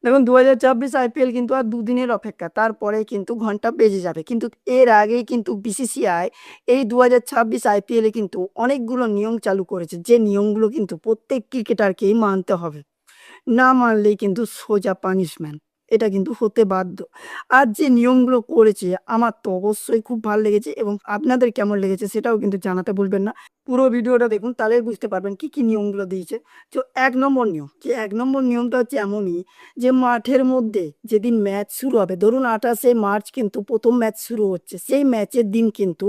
দেখুন ২০২৪ আইপিএল কিন্তু আর দুদিনের অপেক্ষা। তারপরে কিন্তু ঘন্টা বেজে যাবে। কিন্তু এর আগেই কিন্তু বিসিসিআই এই ২০২৬ আইপিএলে কিন্তু অনেকগুলো নিয়ম চালু করেছে। যে নিয়মগুলো কিন্তু প্রত্যেক ক্রিকেটারকেই মানতে হবে। না মানলেই কিন্তু সোজা পানিশমেন্ট। এটা কিন্তু হতে বাধ্য। আর যে নিয়মগুলো করেছে আমার তো অবশ্যই খুব ভাল লেগেছে এবং আপনাদের কেমন লেগেছে সেটাও কিন্তু জানাতে ভুলবেন না। পুরো ভিডিওটা দেখুন তাহলেই বুঝতে পারবেন কি, কি নিয়মগুলো দিয়েছে। তো ১ নম্বর নিয়ম, যে ১ নম্বর নিয়মটা হচ্ছে এমনই যে মাঠের মধ্যে যেদিন ম্যাচ শুরু হবে, ধরুন ২৮শে মার্চ কিন্তু ১ম ম্যাচ শুরু হচ্ছে। সেই ম্যাচের দিন কিন্তু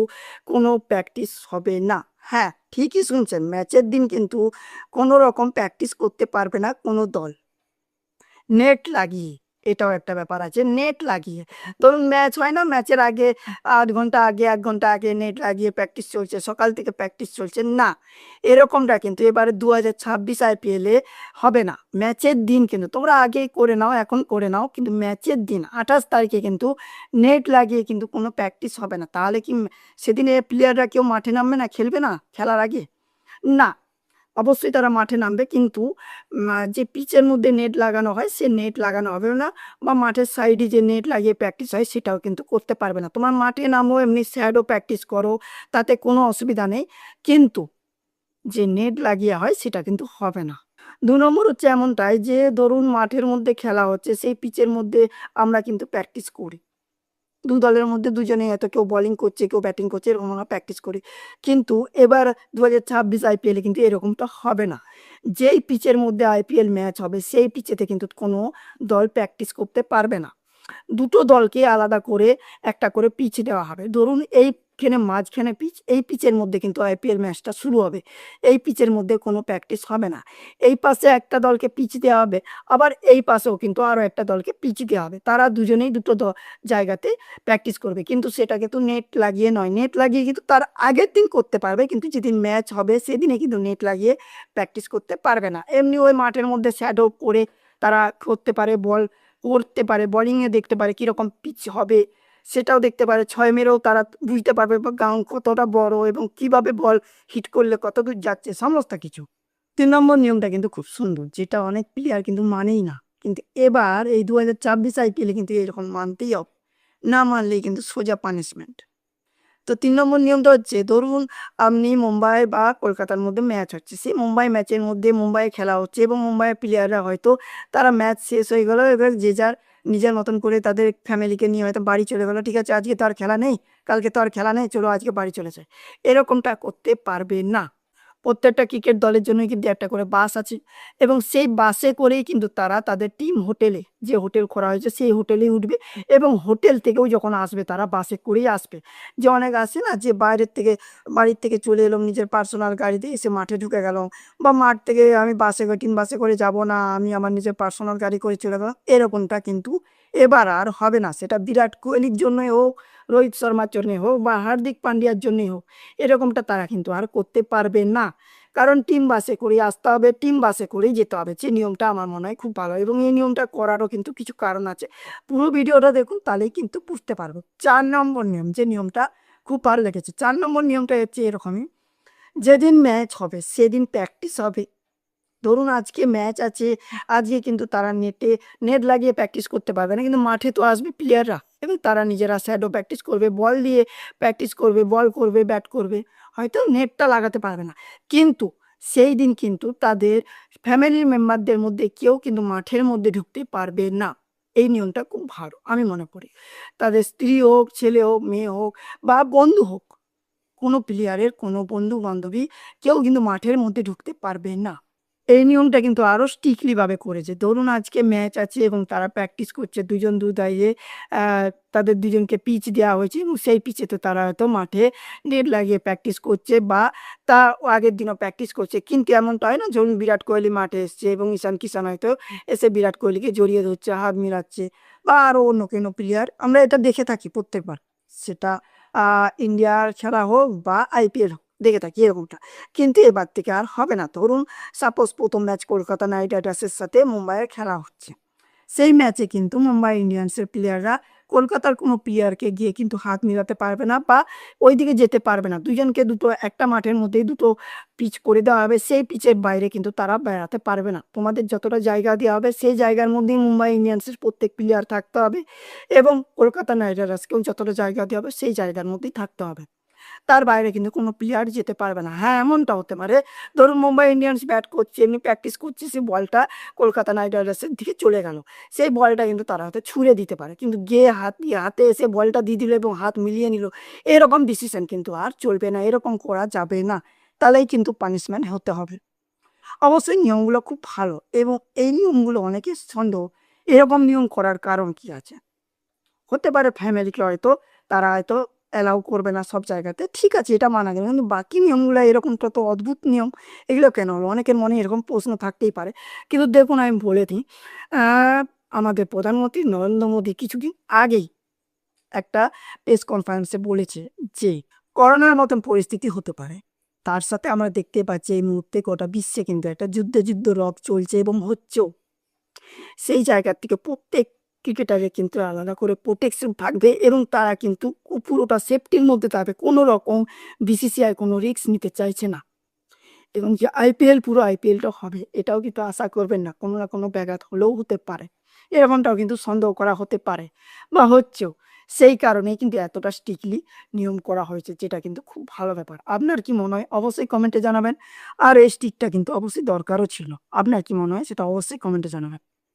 কোনো প্র্যাকটিস হবে না। হ্যাঁ, ঠিকই শুনছেন। ম্যাচের দিন কিন্তু কোনো রকম প্র্যাকটিস করতে পারবে না কোনো দল। নেট লাগিয়ে, এটাও একটা ব্যাপার আছে। নেট লাগিয়ে ধরুন ম্যাচ হয় না? ম্যাচের আগে ৮ ঘন্টা আগে ১ ঘন্টা আগে নেট লাগিয়ে প্র্যাকটিস চলছে। সকাল থেকে প্র্যাকটিস চলছে। না, এরকমটা কিন্তু এবারে ২০২৬ আইপিএলে হবে না। ম্যাচের দিন কিন্তু তোমরা আগেই করে নাও, এখন করে নাও। কিন্তু ম্যাচের দিন ২৮ তারিখে কিন্তু নেট লাগিয়ে কিন্তু কোনো প্র্যাকটিস হবে না। তাহলে কি সেদিনে প্লেয়াররা কেউ মাঠে নামবে না? খেলবে না খেলার আগে? না। অবশ্যই তারা মাঠে নামবে, কিন্তু যে পিচের মধ্যে নেট লাগানো হয় সে নেট লাগানো হবে না, বা মাঠের সাইডে যে নেট লাগিয়ে প্র্যাকটিস হয় সেটাও কিন্তু করতে পারবে না। তোমার মাঠে নামো, এমনি শ্যাডো প্র্যাকটিস করো, তাতে কোনো অসুবিধা নেই। কিন্তু যে নেট লাগিয়ে হয় সেটা কিন্তু হবে না। ২ নম্বর হচ্ছে এমনটাই যে ধরুন মাঠের মধ্যে খেলা হচ্ছে, সেই পিচের মধ্যে আমরা কিন্তু প্র্যাকটিস করি। ২ দলের মধ্যে দুজনেই হয়তো কেউ বোলিং করছে, কেউ ব্যাটিং করছে, এরকম আমরা প্র্যাকটিস করি। কিন্তু এবার ২০২৬ আইপিএলে কিন্তু এরকমটা হবে না। যেই পিচের মধ্যে আইপিএল ম্যাচ হবে সেই পিচেতে কিন্তু কোনো দল প্র্যাকটিস করতে পারবে না। দুটো দলকে আলাদা করে একটা করে পিচ দেওয়া হবে। ধরুন এইখানে মাঝখানে পিচ, এই পিচের মধ্যে কিন্তু আইপিএল ম্যাচটা শুরু হবে। এই পিচের মধ্যে কোনো প্র্যাকটিস হবে না। এই পাশে একটা দলকে পিচ দেওয়া হবে, আবার এই পাশেও কিন্তু আরও একটা দলকে পিচ দেওয়া হবে। তারা দুজনেই দুটো জায়গাতে প্র্যাকটিস করবে। কিন্তু সেটা কিন্তু নেট লাগিয়ে নয়। নেট লাগিয়ে কিন্তু তার আগের দিন করতে পারবে, কিন্তু যেদিন ম্যাচ হবে সেদিনে কিন্তু নেট লাগিয়ে প্র্যাকটিস করতে পারবে না। এমনি ওই মাঠের মধ্যে শ্যাডো করে তারা করতে পারে, বল করতে পারে, বোলিংয়ে দেখতে পারে কীরকম পিচ হবে সেটাও দেখতে পারে। ৬ মেরেও তারা বুঝতে পারবে বা গ্রাউন্ড কতটা বড় এবং কীভাবে বল হিট করলে কতদূর যাচ্ছে সমস্ত কিছু। ৩ নম্বর নিয়মটা কিন্তু খুব সুন্দর, যেটা অনেক প্লেয়ার কিন্তু মানেই না। কিন্তু এবার এই ২০২৬ আইপিএলে কিন্তু এরকম মানতেই হবে। না মানলেই কিন্তু সোজা পানিশমেন্ট। তো ৩ নম্বর নিয়মটা হচ্ছে ধরুন আপনি মুম্বাই বা কলকাতার মধ্যে ম্যাচ হচ্ছে। সেই মুম্বাই ম্যাচের মধ্যে মুম্বাইয়ে খেলা হচ্ছে এবং মুম্বাইয়ের প্লেয়াররা হয়তো তারা ম্যাচ শেষ হয়ে গেল, এবার যে যার নিজের মতন করে তাদের ফ্যামিলিকে নিয়ে হয়তো বাড়ি চলে গেল। ঠিক আছে, আজকে তো আর খেলা নেই, কালকে তো আর খেলা নেই, চলো আজকে বাড়ি চলে যাই। এরকমটা করতে পারবে না। প্রত্যেকটা ক্রিকেট দলের জন্যই কিন্তু একটা করে বাস আছে এবং সেই বাসে করেই কিন্তু তারা তাদের টিম হোটেলে, যে হোটেল করা হয়েছে সেই হোটেলেই উঠবে এবং হোটেল থেকেও যখন আসবে তারা বাসে করেই আসবে। যে অনেক আসে না যে বাইরের থেকে, বাড়ির থেকে চলে এলাম নিজের পার্সোনাল গাড়িতে, এসে মাঠে ঢুকে গেলাম, বা মাঠ থেকে আমি বাসে করে টিম বাসে করে যাব না, আমি আমার নিজের পার্সোনাল গাড়ি করে চলে গেলাম, এরকমটা কিন্তু এবার আর হবে না। সেটা বিরাট কোহলির জন্যই হোক, রোহিত শর্মার জন্যই হোক, বা হার্দিক পান্ডিয়ার জন্যই হোক, এরকমটা তারা কিন্তু আর করতে পারবে না। কারণ টিম বাসে করেই আসতে হবে, টিম বাসে করেই যেতে হবে। যে নিয়মটা আমার মনে হয় খুব ভালো এবং এই নিয়মটা করারও কিন্তু কিছু কারণ আছে। পুরো ভিডিওটা দেখুন তাহলেই কিন্তু বুঝতে পারবো। ৪ নম্বর নিয়ম, যে নিয়মটা খুব ভালো লেগেছে। ৪ নম্বর নিয়মটা হচ্ছে এরকমই, যেদিন ম্যাচ হবে সেদিন প্র্যাকটিস হবে। ধরুন আজকে ম্যাচ আছে, আজকে কিন্তু তারা নেট লাগিয়ে প্র্যাকটিস করতে পারবে না। কিন্তু মাঠে তো আসবে প্লেয়াররা এবং তারা নিজেরা শ্যাডো প্র্যাকটিস করবে, বল দিয়ে প্র্যাকটিস করবে, বল করবে, ব্যাট করবে। হয়তো নেটটা লাগাতে পারবে না। কিন্তু সেই দিন কিন্তু তাদের ফ্যামিলির মেম্বারদের মধ্যে কেউ কিন্তু মাঠের মধ্যে ঢুকতে পারবে না। এই নিয়মটা খুব ভালো আমি মনে করি। তাদের স্ত্রী হোক, ছেলে হোক, মেয়ে হোক বা বন্ধু হোক, কোনো প্লেয়ারের কোনো বন্ধু-বান্ধবী কেউ কিন্তু মাঠের মধ্যে ঢুকতে পারবে না। এই নিয়মটা কিন্তু আরও স্ট্রিক্টলি ভাবে করেছে। ধরুন আজকে ম্যাচ আছে এবং তারা প্র্যাকটিস করছে, ২ জন ২ দাইয়ে আ তাদের ২ জনকে পিচ দেওয়া হয়েছে এবং সেই পিচেতে তারা হয়তো মাঠে নেট লাগিয়ে প্র্যাকটিস করছে, বা তা আগের দিনও প্র্যাকটিস করছে। কিন্তু এমনটা হয় না, ধরুন বিরাট কোহলি মাঠে এসছে এবং ঈশান কিষান হয়তো এসে বিরাট কোহলিকে জড়িয়ে ধরছে, হাত মেলাচ্ছে, বা আরও অন্য কোনো প্লেয়ার। আমরা এটা দেখে থাকি প্রত্যেকবার। সেটা আ ইন্ডিয়ার খেলা হোক বা আইপিএল হোক, দেখে থাকি এরকমটা। কিন্তু এবার থেকে আর হবে না। ধরুন সাপোজ ১ম ম্যাচ কলকাতা নাইট রাইডার্সের সাথে মুম্বাইয়ের খেলা হচ্ছে। সেই ম্যাচে কিন্তু মুম্বাই ইন্ডিয়ান্সের প্লেয়াররা কলকাতার কোনো প্লেয়ারকে গিয়ে কিন্তু হাত মিলাতে পারবে না বা ওইদিকে যেতে পারবে না। ২ জনকে একটা মাঠের মধ্যেই ২ টো পিচ করে দেওয়া হবে। সেই পিচের বাইরে কিন্তু তারা বেড়াতে পারবে না। তোমাদের যতটা জায়গা দেওয়া হবে সেই জায়গার মধ্যেই মুম্বাই ইন্ডিয়ান্সের প্রত্যেক প্লেয়ার থাকতে হবে এবং কলকাতা নাইট রাইডার্সকেও যতটা জায়গা দেওয়া হবে সেই জায়গার মধ্যেই থাকতে হবে। তার বাইরে কিন্তু কোনো প্লেয়ার যেতে পারবে না। হ্যাঁ, এমনটা হতে পারে, ধরুন মুম্বাই ইন্ডিয়ান্স ব্যাট করছে, এমনি প্র্যাকটিস করছে, সেই বলটা কলকাতা নাইট রাইডার্সের দিকে চলে গেল। সেই বলটা কিন্তু তারা হয়তো ছুঁড়ে দিতে পারে। কিন্তু গিয়ে হাতে এসে বলটা দিয়ে দিল এবং হাত মিলিয়ে নিল, এরকম ডিসিশন কিন্তু আর চলবে না, এরকম করা যাবে না। তাহলেই কিন্তু পানিশমেন্ট হতে হবে। অবশ্যই নিয়মগুলো খুব ভালো এবং এই নিয়মগুলো অনেকের সন্দেহ, এরকম নিয়ম করার কারণ কি আছে? হতে পারে ফ্যামিলিকে হয়তো তারা হয়তো অ্যালাউ করবে না সব জায়গাতে। ঠিক আছে, এটা মানা গেল। কিন্তু বাকি নিয়মগুলো এরকম কত অদ্ভুত নিয়ম, এগুলো কেন হলো? অনেকের মনে এরকম প্রশ্ন থাকতেই পারে। কিন্তু দেখুন, আমি বলে দিই, আ আমাদের প্রধানমন্ত্রী নরেন্দ্র মোদী কিছুদিন আগেই একটা প্রেস কনফারেন্সে বলেছে যে, করোনার মতন পরিস্থিতি হতে পারে। তার সাথে আমরা দেখতে পাচ্ছি এই মুহূর্তে গোটা বিশ্বে কিন্তু একটা যুদ্ধ রব চলছে এবং হচ্ছেও। সেই জায়গা থেকে প্রত্যেক ক্রিকেটারের কিন্তু আলাদা করে প্রোটেকশন থাকবে এবং তারা কিন্তু পুরোটা সেফটির মধ্যে থাকবে। কোনো রকম বিসিসিআই কোনো রিস্ক নিতে চাইছে না এবং যে আইপিএল, পুরো আইপিএলটা হবে এটাও কিন্তু আশা করবেন না। কোনো না কোনো ব্যাঘাত হলেও হতে পারে। এরকমটাও কিন্তু সন্দেহ করা হতে পারে বা হচ্ছেও। সেই কারণেই কিন্তু এতটা স্ট্রিক্টলি নিয়ম করা হয়েছে, যেটা কিন্তু খুব ভালো ব্যাপার। আপনার কি মনে হয়? অবশ্যই কমেন্টে জানাবেন। আর এই স্ট্রিক্টটা কিন্তু অবশ্যই দরকারও ছিল। আপনার কি মনে হয়? সেটা অবশ্যই কমেন্টে জানাবেন।